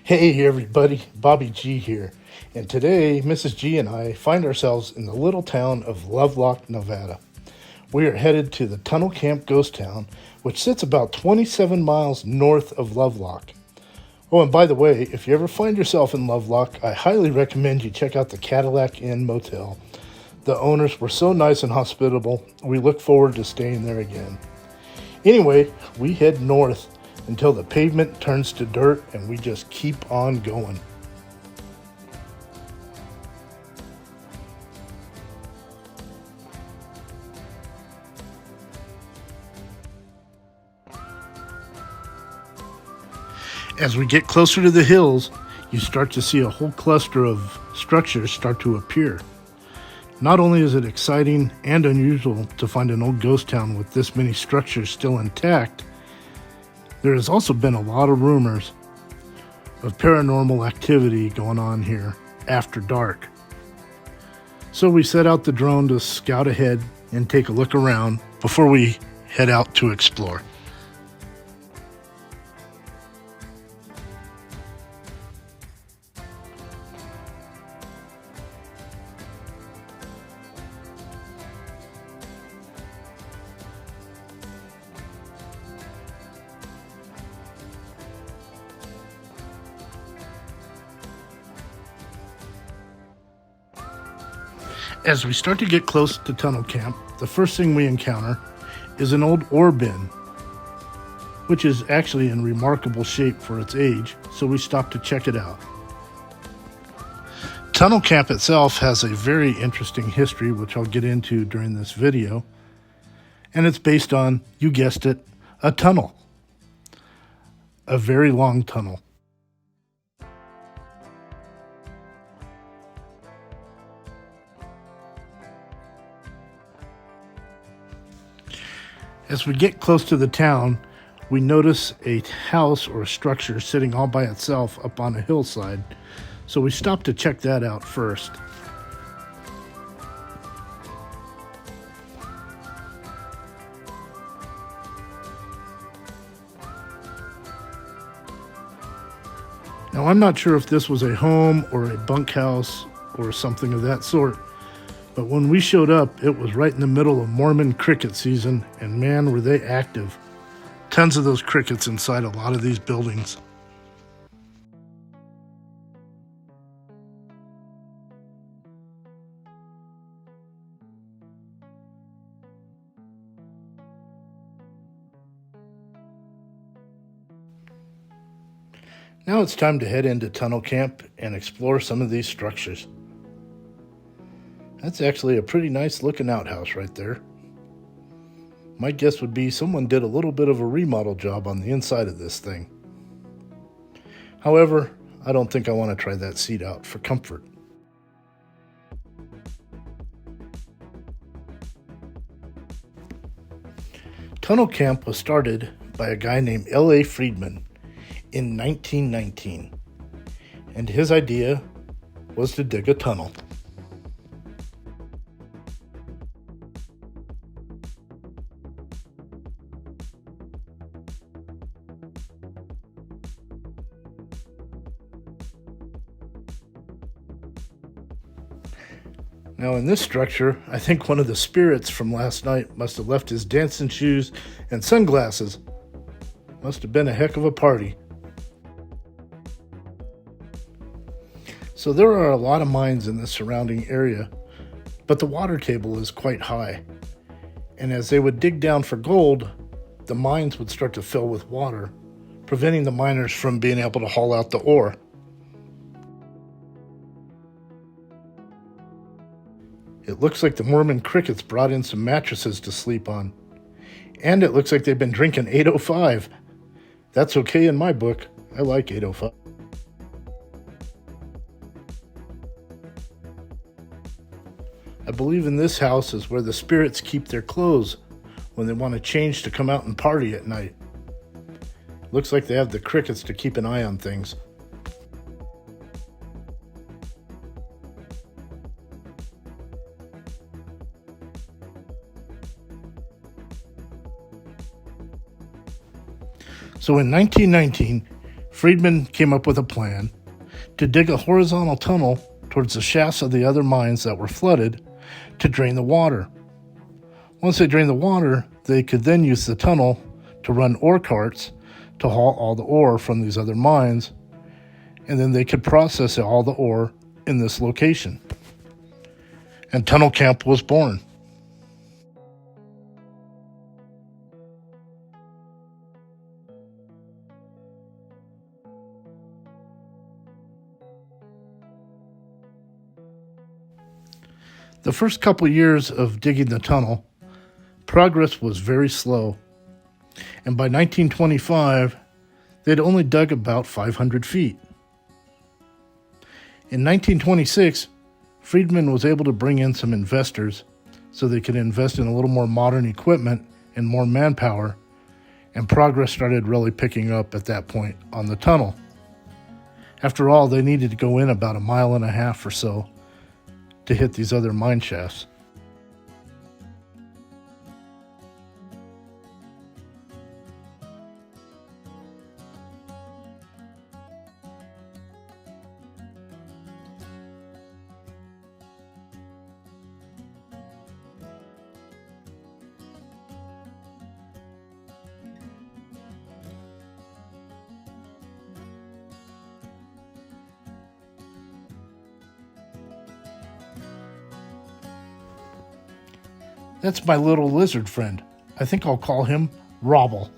Hey everybody, BobbyG here, and today Mrs. G and I find ourselves in the little town of Lovelock, Nevada. We are headed to the Tunnel Camp Ghost Town, which sits about 27 miles north of Lovelock. Oh, and by the way, if you ever find yourself in Lovelock, I highly recommend you check out the Cadillac Inn Motel. The owners were so nice and hospitable, we look forward to staying there again. Anyway, we head north until the pavement turns to dirt and we just keep on going. As we get closer to the hills, you start to see a whole cluster of structures start to appear. Not only is it exciting and unusual to find an old ghost town with this many structures still intact, there has also been a lot of rumors of paranormal activity going on here after dark. So we set out the drone to scout ahead and take a look around before we head out to explore. As we start to get close to Tunnel Camp, the first thing we encounter is an old ore bin, which is actually in remarkable shape for its age, so we stop to check it out. Tunnel Camp itself has a very interesting history, which I'll get into during this video, and it's based on, you guessed it, a tunnel. A very long tunnel. As we get close to the town, we notice a house or a structure sitting all by itself up on a hillside, so we stop to check that out first. Now, I'm not sure if this was a home or a bunkhouse or something of that sort, but when we showed up, it was right in the middle of Mormon cricket season, and man, were they active. Tons of those crickets inside a lot of these buildings. Now it's time to head into Tunnel Camp and explore some of these structures. That's actually a pretty nice looking outhouse right there. My guess would be someone did a little bit of a remodel job on the inside of this thing. However, I don't think I want to try that seat out for comfort. Tunnel Camp was started by a guy named L.A. Friedman in 1919, and his idea was to dig a tunnel. Now in this structure, I think one of the spirits from last night must have left his dancing shoes and sunglasses. Must have been a heck of a party. So there are a lot of mines in the surrounding area, but the water table is quite high. And as they would dig down for gold, the mines would start to fill with water, preventing the miners from being able to haul out the ore. It looks like the Mormon crickets brought in some mattresses to sleep on. And it looks like they've been drinking 805. That's okay in my book. I like 805. I believe in this house is where the spirits keep their clothes when they want to change to come out and party at night. Looks like they have the crickets to keep an eye on things. So in 1919, Friedman came up with a plan to dig a horizontal tunnel towards the shafts of the other mines that were flooded to drain the water. Once they drained the water, they could then use the tunnel to run ore carts to haul all the ore from these other mines, and then they could process all the ore in this location. And Tunnel Camp was born. The first couple years of digging the tunnel, progress was very slow, and by 1925, they'd only dug about 500 feet. In 1926, Friedman was able to bring in some investors so they could invest in a little more modern equipment and more manpower, and progress started really picking up at that point on the tunnel. After all, they needed to go in about 1.5 miles or so to hit these other mine shafts. That's my little lizard friend. I think I'll call him Robble.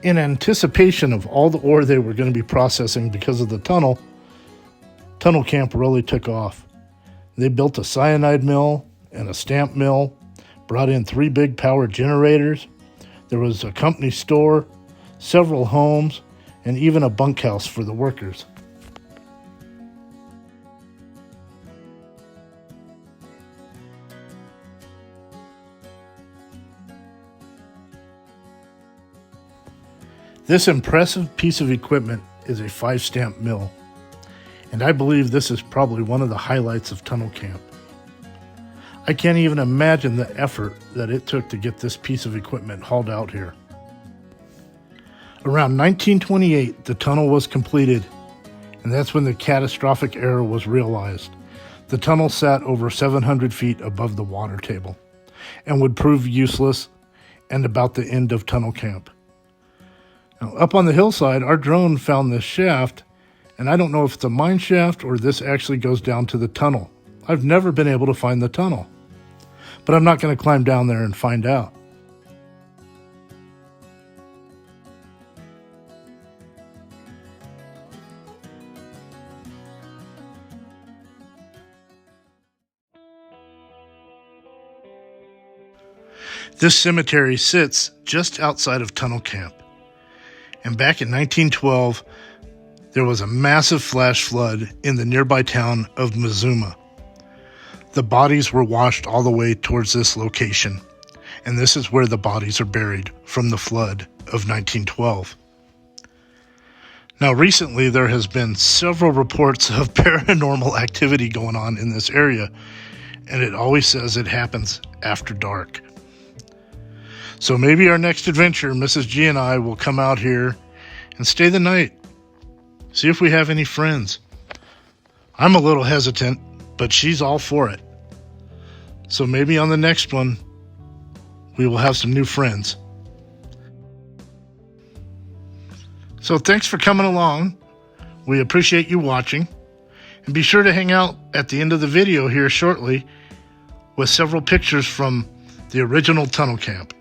In anticipation of all the ore they were going to be processing because of the tunnel, Tunnel Camp really took off. They built a cyanide mill and a stamp mill, brought in 3 big power generators. There was a company store, several homes, and even a bunkhouse for the workers. This impressive piece of equipment is a 5-stamp mill, and I believe this is probably one of the highlights of Tunnel Camp. I can't even imagine the effort that it took to get this piece of equipment hauled out here. Around 1928, the tunnel was completed, and that's when the catastrophic error was realized. The tunnel sat over 700 feet above the water table and would prove useless and about the end of Tunnel Camp. Now, up on the hillside, our drone found this shaft, and I don't know if it's a mine shaft or this actually goes down to the tunnel. I've never been able to find the tunnel, but I'm not going to climb down there and find out. This cemetery sits just outside of Tunnel Camp. And back in 1912, there was a massive flash flood in the nearby town of Mazuma. The bodies were washed all the way towards this location, and this is where the bodies are buried from the flood of 1912. Now, recently, there has been several reports of paranormal activity going on in this area, and it always says it happens after dark. So maybe our next adventure, Mrs. G and I will come out here and stay the night. See if we have any friends. I'm a little hesitant, but she's all for it. So maybe on the next one, we will have some new friends. So thanks for coming along. We appreciate you watching. And be sure to hang out at the end of the video here shortly with several pictures from the original Tunnel Camp.